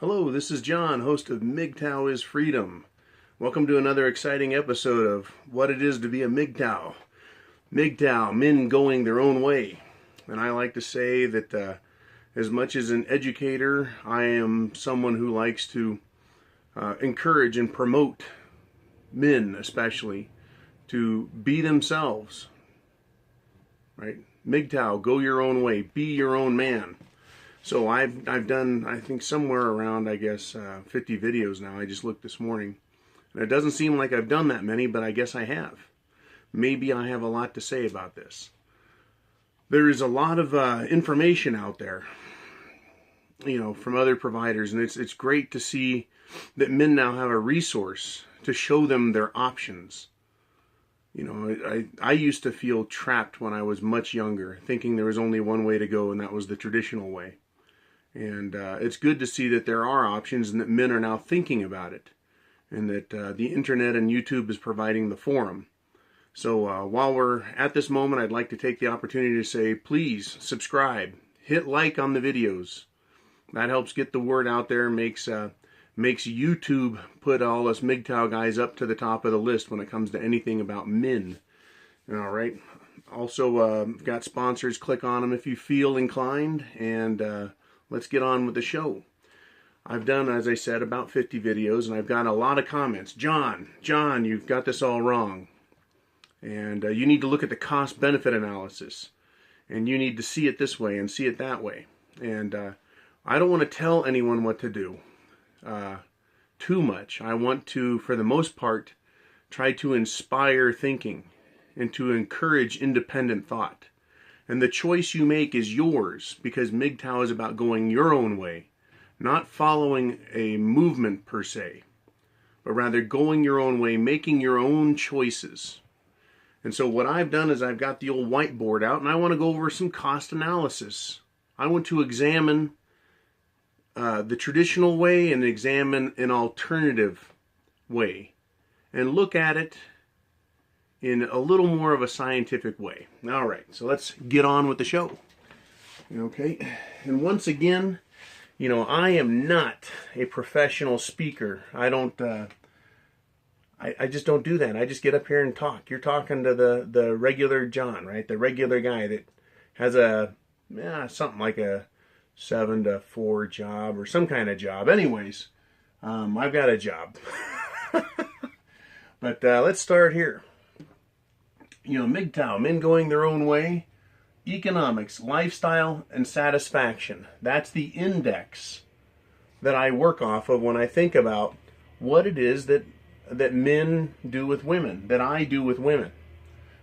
Hello, this is John, host of MGTOW is Freedom. Welcome to another exciting episode of what it is to be a MGTOW. MGTOW, men going their own way. And I like to say that as much as an educator, I am someone who likes to encourage and promote men especially to be themselves. Right? MGTOW, go your own way, be your own man. So I've done, I think, somewhere around, 50 videos now. I just looked this morning. And it doesn't seem like I've done that many, but I guess I have. Maybe I have a lot to say about this. There is a lot of information out there, from other providers. And it's great to see that men now have a resource to show them their options. I used to feel trapped when I was much younger, thinking there was only one way to go, and that was the traditional way. And it's good to see that there are options and that men are now thinking about it, and that the internet and YouTube is providing the forum. So while we're at this moment, I'd like to take the opportunity to say, please subscribe, hit like on the videos. That helps get the word out there, makes YouTube put all us MGTOW guys up to the top of the list when it comes to anything about men. All right. Also, got sponsors. Click on them if you feel inclined, and let's get on with the show. I've done, as I said, about 50 videos, and I've got a lot of comments. John, you've got this all wrong. And you need to look at the cost-benefit analysis. And you need to see it this way and see it that way. And I don't want to tell anyone what to do too much. I want to, for the most part, try to inspire thinking and to encourage independent thought. And the choice you make is yours, because MGTOW is about going your own way, not following a movement per se, but rather going your own way, making your own choices. And so what I've done is I've got the old whiteboard out, and I want to go over some cost analysis. I want to examine the traditional way and examine an alternative way, and look at it in a little more of a scientific way. All right, so let's get on with the show. Okay, and once again, I am not a professional speaker. I don't, I just don't do that. I just get up here and talk. You're talking to the regular John, right? The regular guy that has something like a 7 to 4 job or some kind of job. Anyways, I've got a job. But let's start here. MGTOW, men going their own way, economics, lifestyle, and satisfaction. That's the index that I work off of when I think about what it is that men do with women, that I do with women.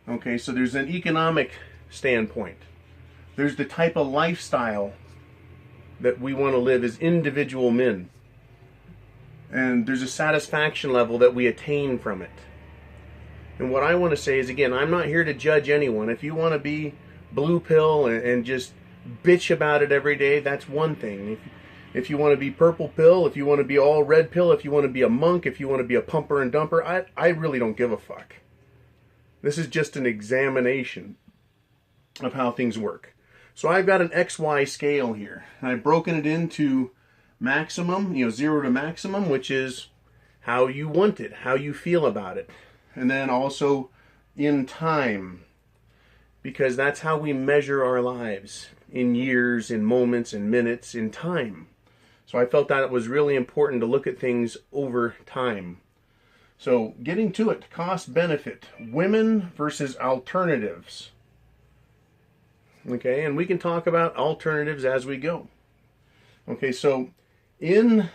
Okay, so there's an economic standpoint. There's the type of lifestyle that we want to live as individual men. And there's a satisfaction level that we attain from it. And what I want to say is, again, I'm not here to judge anyone. If you want to be blue pill and just bitch about it every day, that's one thing. If you want to be purple pill, if you want to be all red pill, if you want to be a monk, if you want to be a pumper and dumper, I really don't give a fuck. This is just an examination of how things work. So I've got an XY scale here, and I've broken it into maximum, 0 to maximum, which is how you want it, how you feel about it. And then also in time, because that's how we measure our lives, in years, in moments, in minutes, in time. So I felt that it was really important to look at things over time. So getting to it, cost benefit, women versus alternatives. Okay, and we can talk about alternatives as we go. Okay, so in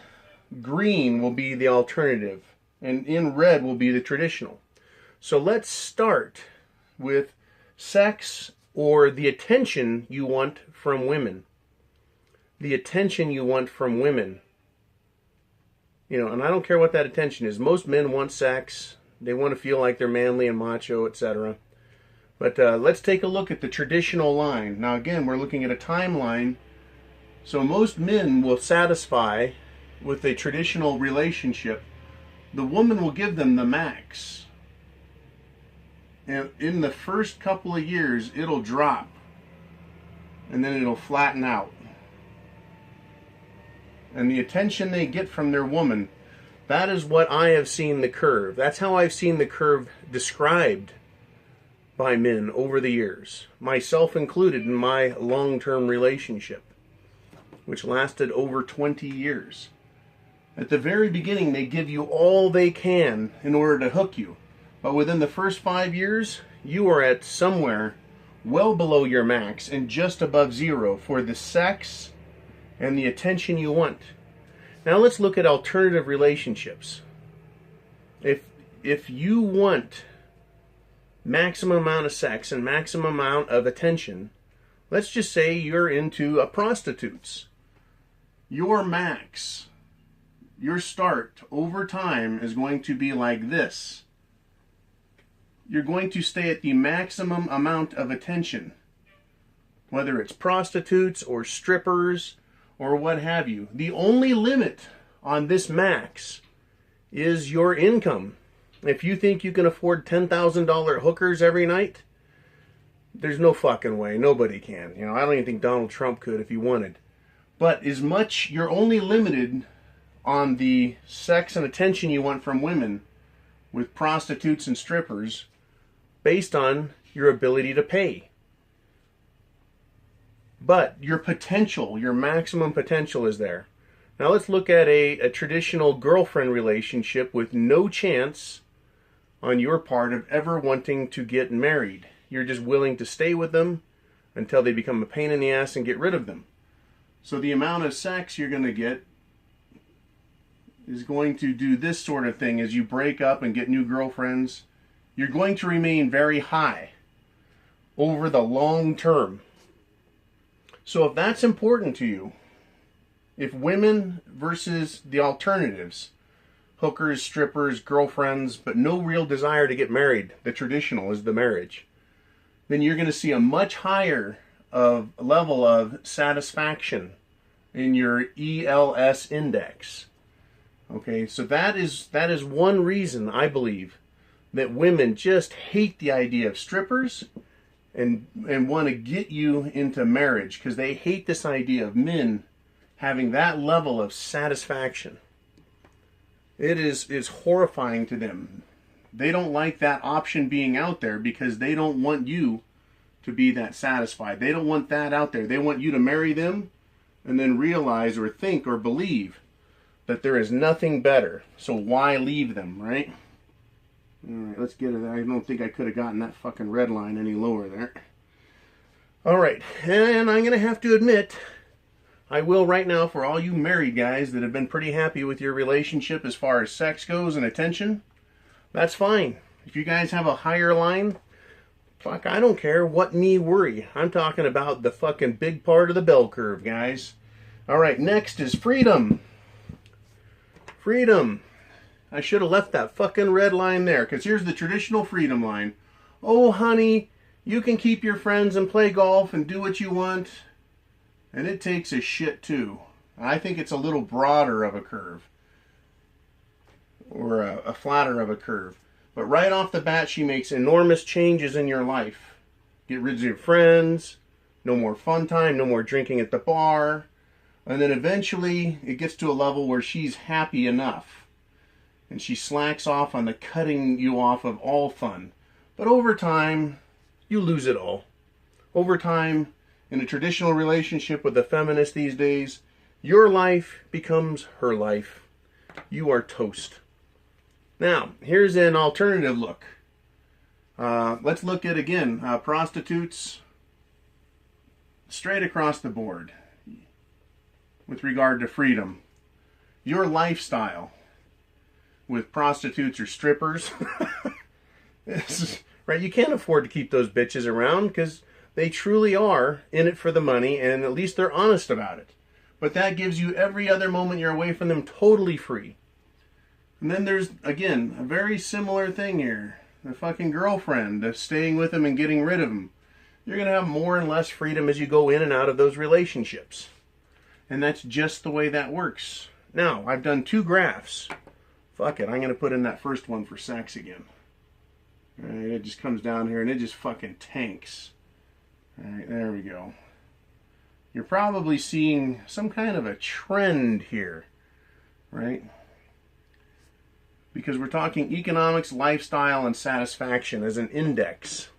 green will be the alternative, and in red will be the traditional. So let's start with sex, or the attention you want from women. The attention you want from women. And I don't care what that attention is. Most men want sex. They want to feel like they're manly and macho, etc. But let's take a look at the traditional line. Now again, we're looking at a timeline. So most men will satisfy with a traditional relationship. The woman will give them the max. And in the first couple of years, it'll drop. And then it'll flatten out. and the attention they get from their woman, that is what I have seen the curve. That's how I've seen the curve described by men over the years, myself included in my long-term relationship, which lasted over 20 years. At the very beginning, they give you all they can in order to hook you. But within the first 5 years, you are at somewhere well below your max and just above zero for the sex and the attention you want. Now let's look at alternative relationships. If you want maximum amount of sex and maximum amount of attention, let's just say you're into prostitutes. Your max, your start over time is going to be like this. You're going to stay at the maximum amount of attention, whether it's prostitutes or strippers or what have you. The only limit on this max is your income. If you think you can afford $10,000 hookers every night, there's no fucking way. Nobody can. You know, I don't even think Donald Trump could if he wanted. But as much, you're only limited on the sex and attention you want from women with prostitutes and strippers based on your ability to pay. But your potential, your maximum potential is there. Now let's look at a traditional girlfriend relationship with no chance on your part of ever wanting to get married. You're just willing to stay with them until they become a pain in the ass and get rid of them. So the amount of sex you're going to get is going to do this sort of thing as you break up and get new girlfriends. You're going to remain very high over the long term. So if that's important to you, if women versus the alternatives, hookers, strippers, girlfriends, but no real desire to get married, the traditional is the marriage, then you're going to see a much higher level of satisfaction in your ELS index. Okay, so that is one reason I believe that women just hate the idea of strippers and want to get you into marriage, because they hate this idea of men having that level of satisfaction. It is horrifying to them. They don't like that option being out there because they don't want you to be that satisfied. They don't want that out there. They want you to marry them and then realize or think or believe that there is nothing better. So why leave them, right? All right, let's get it. I don't think I could have gotten that fucking red line any lower there. All right, and I'm going to have to admit, I will right now, for all you married guys that have been pretty happy with your relationship as far as sex goes and attention, that's fine. If you guys have a higher line, fuck, I don't care. What me worry? I'm talking about the fucking big part of the bell curve, guys. All right, next is freedom. Freedom. I should have left that fucking red line there, because here's the traditional freedom line. Oh, honey, you can keep your friends and play golf and do what you want. And it takes a shit, too. I think it's a little broader of a curve. Or a flatter of a curve. But right off the bat, she makes enormous changes in your life. Get rid of your friends. No more fun time. No more drinking at the bar. And then eventually, it gets to a level where she's happy enough. And she slacks off on the cutting you off of all fun. But over time, you lose it all. Over time, in a traditional relationship with a feminist these days, your life becomes her life. You are toast. Now, here's an alternative look. Let's look at, again, prostitutes straight across the board with regard to freedom. Your lifestyle with prostitutes or strippers, right? You can't afford to keep those bitches around because they truly are in it for the money, and at least they're honest about it. But that gives you every other moment you're away from them totally free. And then there's, again, a very similar thing here. The fucking girlfriend, the staying with them and getting rid of them. You're going to have more and less freedom as you go in and out of those relationships. And that's just the way that works. Now, I've done 2 graphs. Fuck it, I'm going to put in that first one for sex again. Alright, it just comes down here and it just fucking tanks. Alright, there we go. you're probably seeing some kind of a trend here, right? Because we're talking economics, lifestyle, and satisfaction as an index.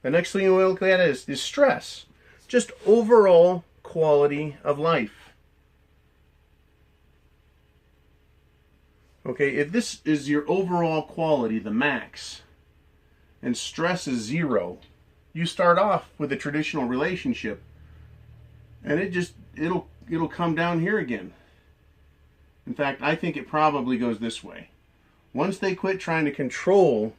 The next thing we'll look at is stress. Just overall quality of life. Okay, if this is your overall quality, the max, and stress is 0, you start off with a traditional relationship, and it'll come down here again. In fact, I think it probably goes this way. Once they quit trying to control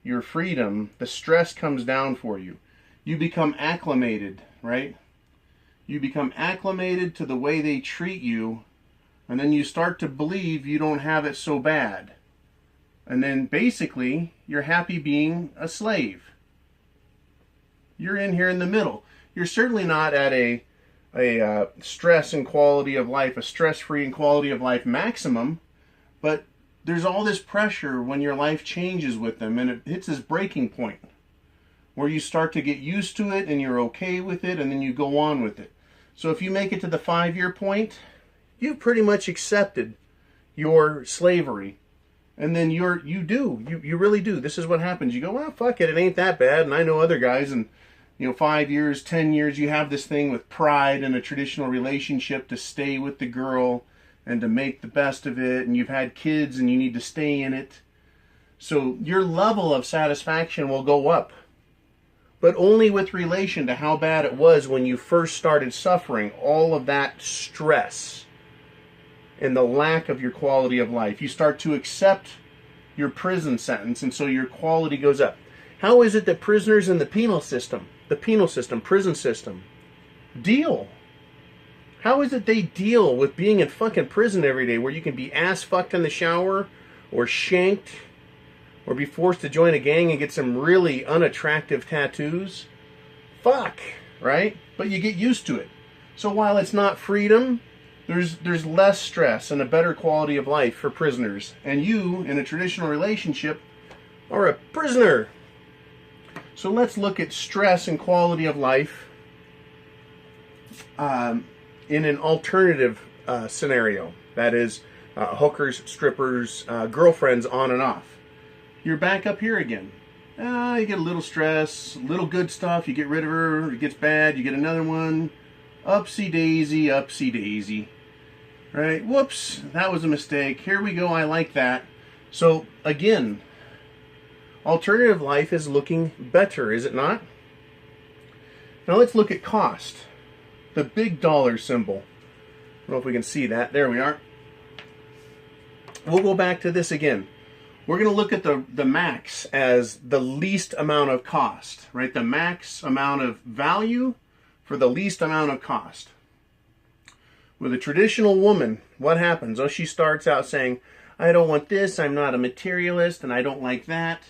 your freedom, the stress comes down for you. You become acclimated, right? You become acclimated to the way they treat you, and then you start to believe you don't have it so bad. And then basically, you're happy being a slave. You're in here in the middle. You're certainly not at a stress and quality of life, a stress-free and quality of life maximum, but there's all this pressure when your life changes with them, and it hits this breaking point where you start to get used to it and you're okay with it, and then you go on with it. So if you make it to the 5-year point, you've pretty much accepted your slavery. And then you really do. This is what happens. You go, well, fuck it ain't that bad. And I know other guys, and 5 years, 10 years, you have this thing with pride in a traditional relationship to stay with the girl and to make the best of it, and you've had kids and you need to stay in it. So your level of satisfaction will go up, but only with relation to how bad it was when you first started suffering all of that stress and the lack of your quality of life. You start to accept your prison sentence, and so your quality goes up. How is it that prisoners in the penal system, prison system, deal? How is it they deal with being in fucking prison every day, where you can be ass fucked in the shower, or shanked, or be forced to join a gang and get some really unattractive tattoos? Fuck, right? But you get used to it. So while it's not freedom, there's less stress and a better quality of life for prisoners. And you, in a traditional relationship, are a prisoner. So let's look at stress and quality of life in an alternative scenario. That is, hookers, strippers, girlfriends, on and off. You're back up here again. You get a little stress, little good stuff, you get rid of her, it gets bad, you get another one. Upsy daisy, upsy daisy. Right? Whoops, that was a mistake. Here we go, I like that. So, again, alternative life is looking better, is it not? Now let's look at cost. The big dollar symbol. I don't know if we can see that. There we are. We'll go back to this again. We're going to look at the max as the least amount of cost, right? The max amount of value for the least amount of cost. With a traditional woman, what happens? Oh, she starts out saying, I don't want this, I'm not a materialist, and I don't like that.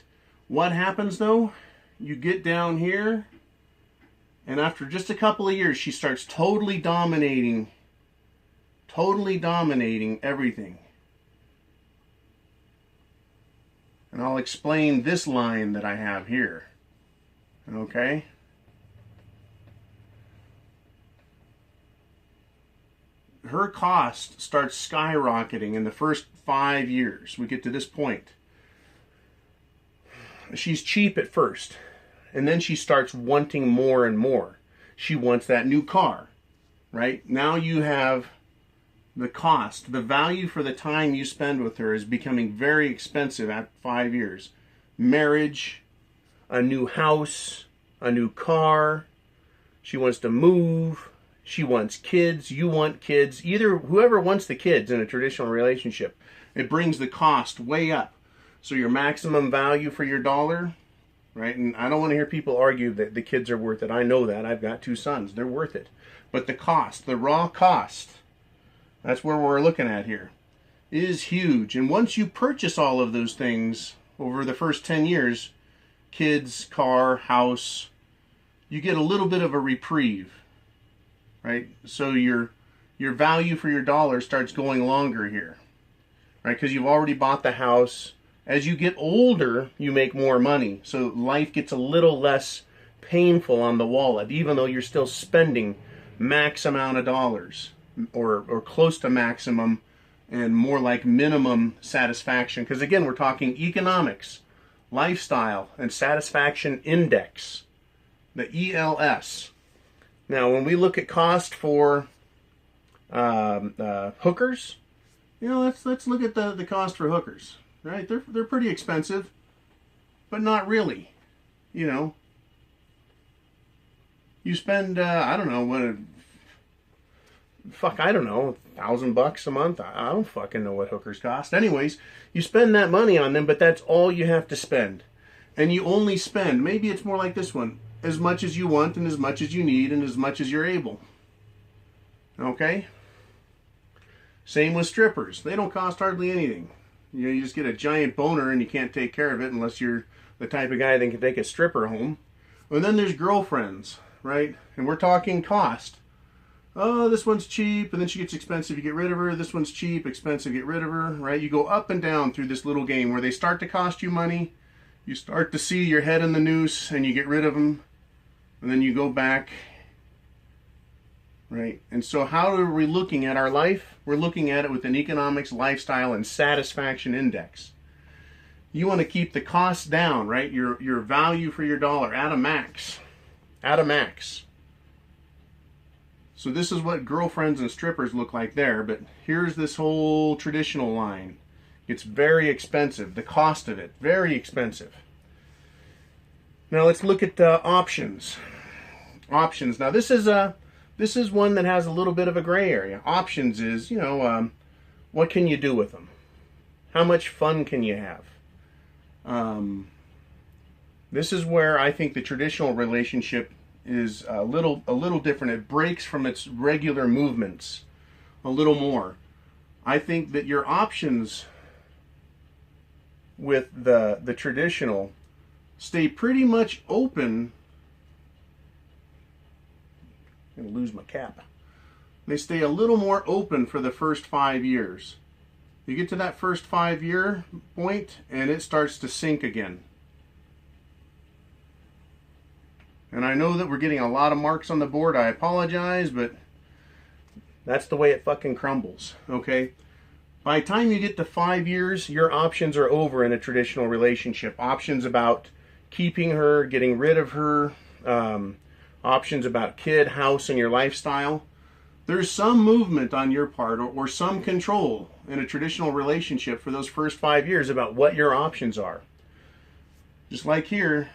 What happens though? You get down here, and after just a couple of years, she starts totally dominating everything. And I'll explain this line that I have here. Okay? Her cost starts skyrocketing in the first 5 years. We get to this point. She's cheap at first, and then she starts wanting more and more. She wants that new car, right? Now you have the cost, the value for the time you spend with her is becoming very expensive at 5 years. Marriage, a new house, a new car. She wants to move. She wants kids. You want kids. Whoever wants the kids in a traditional relationship, it brings the cost way up. So your maximum value for your dollar, right? And I don't want to hear people argue that the kids are worth it. I know that. I've got 2 sons. They're worth it. But the cost, the raw cost, that's where we're looking at here, is huge. And once you purchase all of those things over the first 10 years, kids, car, house, you get a little bit of a reprieve, right? So your value for your dollar starts going longer here, right? Because you've already bought the house. As you get older, you make more money. So life gets a little less painful on the wallet, even though you're still spending max amount of dollars, or close to maximum, and more like minimum satisfaction. Because again, we're talking economics, lifestyle, and satisfaction index, the ELS. Now, when we look at cost for hookers, you know, let's look at the cost for hookers. Right? They're pretty expensive, but not really. You know, you spend I don't know what. I don't know, $1,000 a month. I don't fucking know what hookers cost. Anyways, you spend that money on them, but that's all you have to spend. And you only spend, maybe it's more like this one, as much as you want and as much as you need and as much as you're able. Okay? Same with strippers. They don't cost hardly anything. You know, you just get a giant boner and you can't take care of it unless you're the type of guy that can take a stripper home. And then there's girlfriends, right? And we're talking cost. Oh, this one's cheap, and then she gets expensive, you get rid of her. This one's cheap, expensive, get rid of her, right? You go up and down through this little game where they start to cost you money. You start to see your head in the noose, and you get rid of them. And then you go back, right? And so how are we looking at our life? We're looking at it with an economics, lifestyle, and satisfaction index. You want to keep the costs down, right? Your value for your dollar at a max. At a max. So this is what girlfriends and strippers look like there, but here's this whole traditional line. It's very expensive. The cost of it, very expensive. Now let's look at options. Options. Now this is one that has a little bit of a gray area. Options is, you know, what can you do with them? How much fun can you have? This is where I think the traditional relationship is a little different. It breaks from its regular movements a little more. I think that your options with the traditional stay pretty much open. I'm going to lose my cap. They stay a little more open for the first 5 years. You get to that first 5-year point and it starts to sink again. And I know that we're getting a lot of marks on the board. I apologize, but that's the way it fucking crumbles, okay? By the time you get to 5 years, your options are over in a traditional relationship. Options about keeping her, getting rid of her, options about kid, house, and your lifestyle. There's some movement on your part or some control in a traditional relationship for those first 5 years about what your options are. Just like here,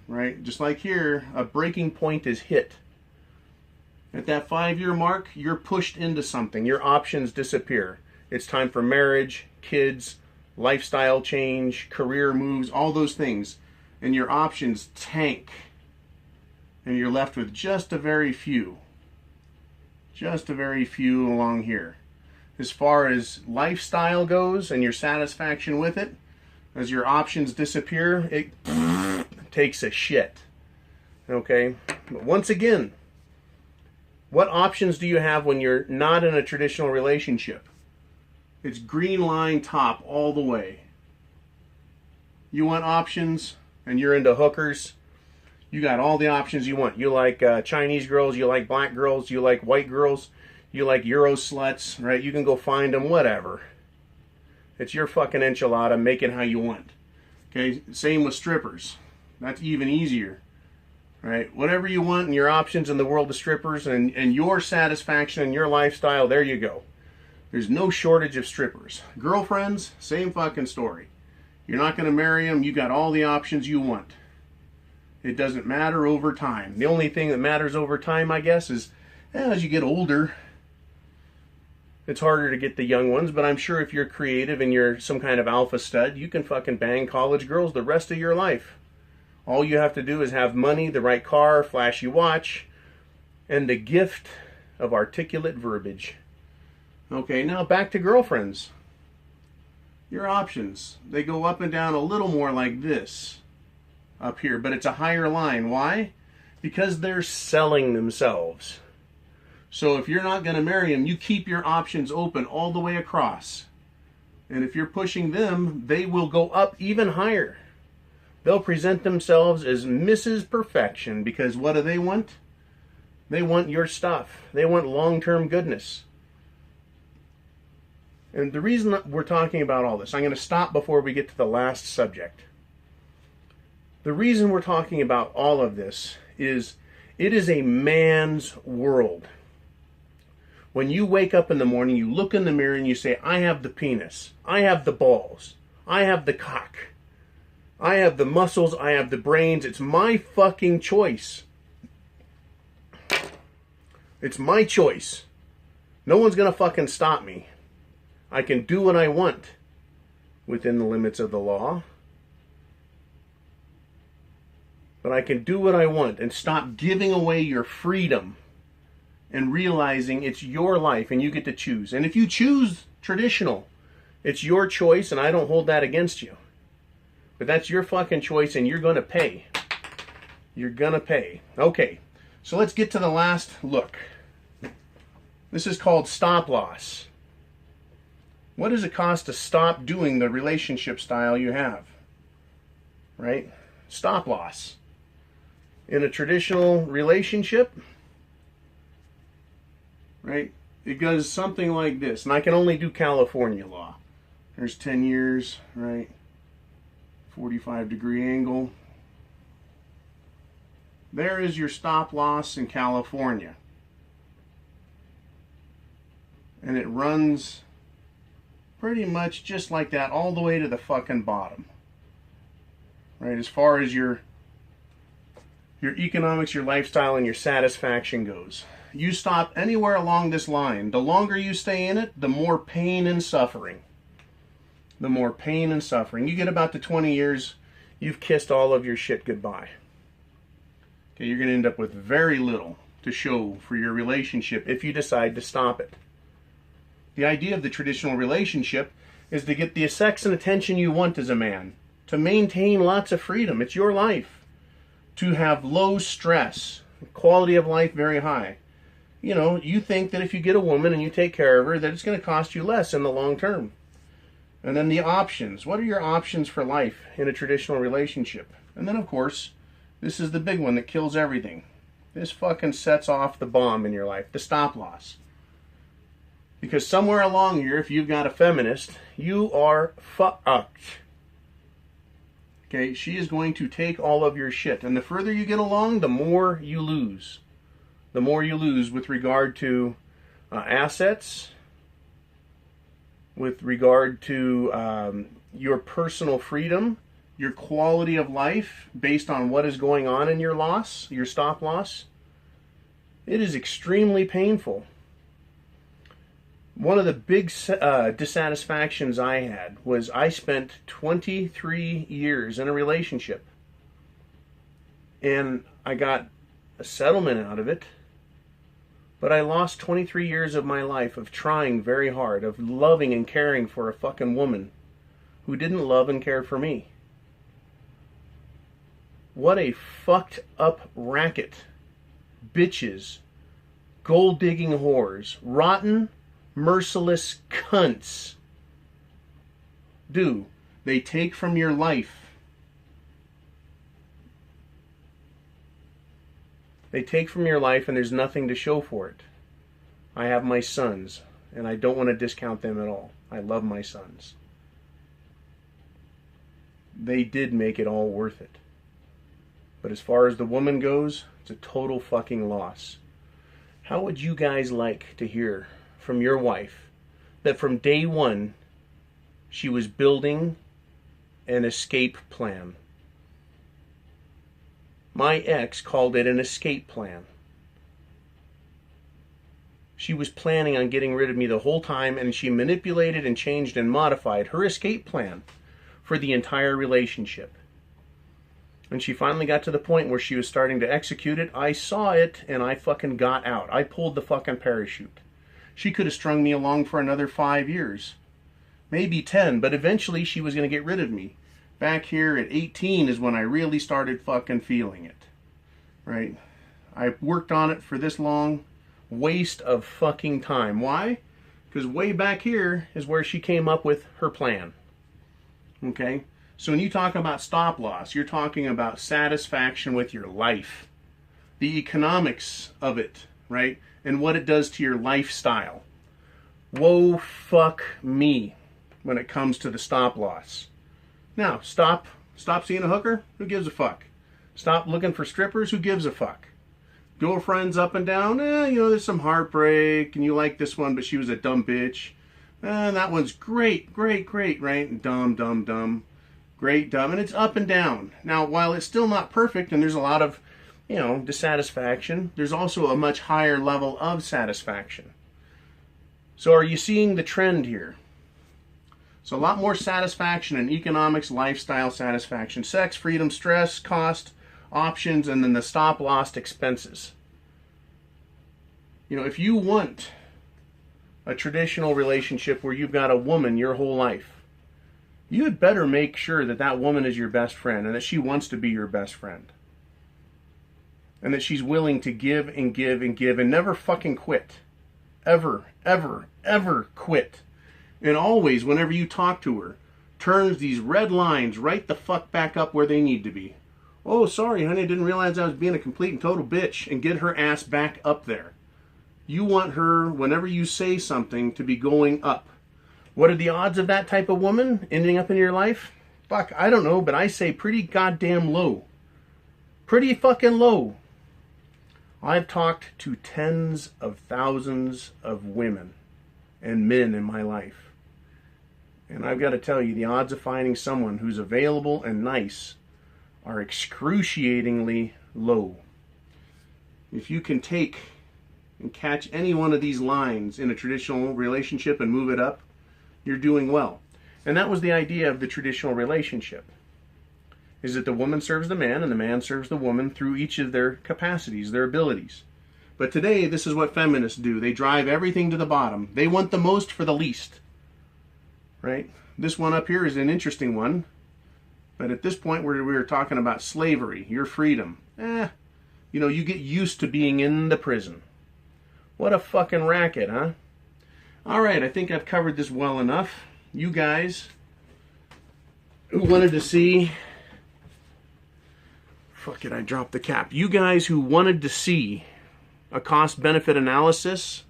right? Just like here, a breaking point is hit. At that 5-year mark, you're pushed into something. Your options disappear. It's time for marriage, kids, lifestyle change, career moves, all those things. And your options tank. And you're left with just a very few. Just a very few along here. As far as lifestyle goes and your satisfaction with it, as your options disappear, it takes a shit. Okay? But once again, what options do you have when you're not in a traditional relationship? It's green line top all the way. You want options and you're into hookers, you got all the options you want. You like Chinese girls, you like black girls, you like white girls, you like Euro sluts, right? You can go find them, whatever. It's your fucking enchilada, make it how you want. Okay, same with strippers. That's even easier. Right? Whatever you want and your options in the world of strippers and your satisfaction and your lifestyle, there you go. There's no shortage of strippers. Girlfriends, same fucking story. You're not going to marry them, you got all the options you want. It doesn't matter over time. The only thing that matters over time, I guess, is as you get older, it's harder to get the young ones, but I'm sure if you're creative and you're some kind of alpha stud, you can fucking bang college girls the rest of your life. All you have to do is have money, the right car, flashy watch, and the gift of articulate verbiage. Okay, now back to girlfriends. Your options, they go up and down a little more like this up here, but it's a higher line. Why? Because they're selling themselves. So if you're not going to marry them, you keep your options open all the way across. And if you're pushing them, they will go up even higher. They'll present themselves as Mrs. Perfection because what do they want? They want your stuff. They want long-term goodness. And the reason that we're talking about all this, I'm going to stop before we get to the last subject. The reason we're talking about all of this is it is a man's world. When you wake up in the morning, you look in the mirror and you say, I have the penis, I have the balls, I have the cock, I have the muscles, I have the brains. It's my fucking choice. It's my choice. No one's going to fucking stop me. I can do what I want within the limits of the law. But I can do what I want and stop giving away your freedom and realizing it's your life and you get to choose. And if you choose traditional, it's your choice and I don't hold that against you. But that's your fucking choice and you're going to pay. You're going to pay. Okay, so let's get to the last look. This is called stop loss. What does it cost to stop doing the relationship style you have? Right? Stop loss. In a traditional relationship, right, it goes something like this. And I can only do California law. There's 10 years, right? 45-degree angle. There is your stop loss in California. And it runs pretty much just like that all the way to the fucking bottom. Right, as far as your economics, your lifestyle, and your satisfaction goes. You stop anywhere along this line, the longer you stay in it, the more pain and suffering. The more pain and suffering. You get about to 20 years, you've kissed all of your shit goodbye. Okay, you're going to end up with very little to show for your relationship if you decide to stop it. The idea of the traditional relationship is to get the sex and attention you want as a man. To maintain lots of freedom. It's your life. To have low stress. Quality of life very high. You know, you think that if you get a woman and you take care of her, that it's going to cost you less in the long term. And then the options. What are your options for life in a traditional relationship? And then, of course, this is the big one that kills everything. This fucking sets off the bomb in your life. The stop loss. Because somewhere along here, if you've got a feminist, you are fucked. Okay, she is going to take all of your shit. And the further you get along, the more you lose. The more you lose with regard to assets, with regard to your personal freedom, your quality of life based on what is going on in your loss, your stop loss. It is extremely painful. One of the big dissatisfactions I had was I spent 23 years in a relationship. And I got a settlement out of it. But I lost 23 years of my life of trying very hard, of loving and caring for a fucking woman who didn't love and care for me. What a fucked up racket. Bitches. Gold-digging whores. Rotten, merciless cunts do. They take from your life. They take from your life and there's nothing to show for it. I have my sons and I don't want to discount them at all. I love my sons. They did make it all worth it. But as far as the woman goes, it's a total fucking loss. How would you guys like to hear from your wife that from day one she was building an escape plan? My ex called it an escape plan. She was planning on getting rid of me the whole time, and she manipulated and changed and modified her escape plan for the entire relationship. When she finally got to the point where she was starting to execute it, I saw it and I fucking got out. I pulled the fucking parachute. She could have strung me along for another 5 years. Maybe 10, but eventually she was going to get rid of me. Back here at 18 is when I really started fucking feeling it. Right? I worked on it for this long. Waste of fucking time. Why? Because way back here is where she came up with her plan. Okay? So when you talk about stop loss, you're talking about satisfaction with your life. the economics of it, right? And what it does to your lifestyle. Whoa, fuck me when it comes to the stop loss. Now, stop seeing a hooker? Who gives a fuck? Stop looking for strippers? Who gives a fuck? Girlfriends up and down? You know, there's some heartbreak, and you like this one, but she was a dumb bitch. That one's great, right? Dumb, dumb, dumb. Great, dumb, and it's up and down. Now, while it's still not perfect, and there's a lot of, you know, dissatisfaction, there's also a much higher level of satisfaction. So are you seeing the trend here? So a lot more satisfaction in economics, lifestyle satisfaction, sex, freedom, stress, cost, options, and then the stop loss expenses. You know, if you want a traditional relationship where you've got a woman your whole life, you had better make sure that that woman is your best friend and that she wants to be your best friend. And that she's willing to give and give and give and never fucking quit. Ever, ever, ever quit. And always, whenever you talk to her, turns these red lines right the fuck back up where they need to be. Oh, sorry, honey, I didn't realize I was being a complete and total bitch. And get her ass back up there. You want her, whenever you say something, to be going up. What are the odds of that type of woman ending up in your life? Fuck, I don't know, but I say pretty goddamn low. Pretty fucking low. I've talked to tens of thousands of women and men in my life. And I've got to tell you, the odds of finding someone who's available and nice are excruciatingly low. If you can take and catch any one of these lines in a traditional relationship and move it up, you're doing well. And that was the idea of the traditional relationship, is that the woman serves the man and the man serves the woman through each of their capacities, their abilities. But today, this is what feminists do. They drive everything to the bottom. They want the most for the least. Right? This one up here is an interesting one. But at this point, we're talking about slavery, your freedom. You know, you get used to being in the prison. What a fucking racket, huh? All right, I think I've covered this well enough. You guys who wanted to see... Fuck it, I dropped the cap. You guys who wanted to see a cost-benefit analysis,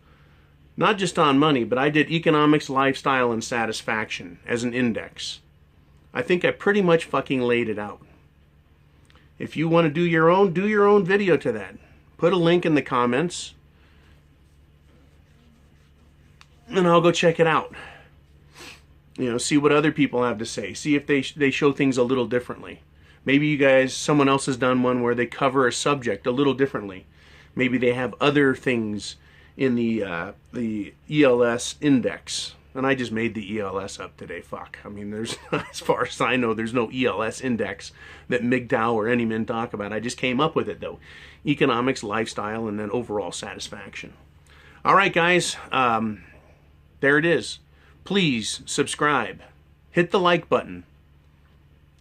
not just on money, but I did economics, lifestyle, and satisfaction as an index. I think I pretty much fucking laid it out. If you want to do your own video to that. Put a link in the comments. And I'll go check it out. You know, see what other people have to say. See if they show things a little differently. Maybe you guys, someone else has done one where they cover a subject a little differently. Maybe they have other things in the ELS index. And I just made the ELS up today. Fuck. I mean, there's, as far as I know, there's no ELS index that MGTOW or any men talk about. I just came up with it, though. Economics, lifestyle, and then overall satisfaction. All right, guys. There it is. Please subscribe. Hit the like button.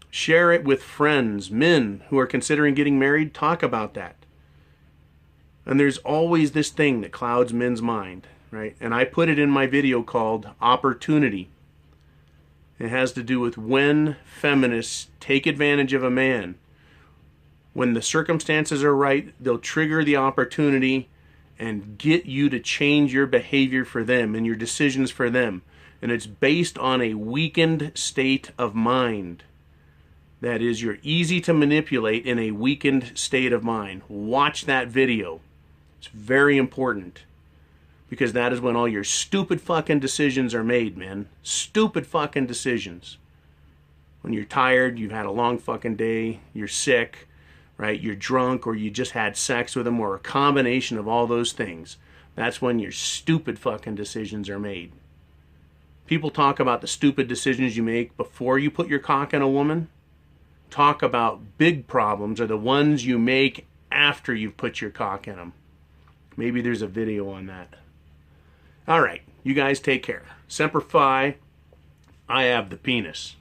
Share it with friends, men who are considering getting married. Talk about that. And there's always this thing that clouds men's mind, right? And I put it in my video called Opportunity. It has to do with when feminists take advantage of a man. When the circumstances are right, they'll trigger the opportunity and get you to change your behavior for them and your decisions for them. And it's based on a weakened state of mind. That is, you're easy to manipulate in a weakened state of mind. Watch that video. It's very important. Because that is when all your stupid fucking decisions are made, man. Stupid fucking decisions. When you're tired, you've had a long fucking day, you're sick, right? You're drunk, or you just had sex with them, or a combination of all those things. That's when your stupid fucking decisions are made. People talk about the stupid decisions you make before you put your cock in a woman. Talk about big problems are the ones you make after you've put your cock in them. Maybe there's a video on that. All right, you guys take care. Semper Fi, I have the penis.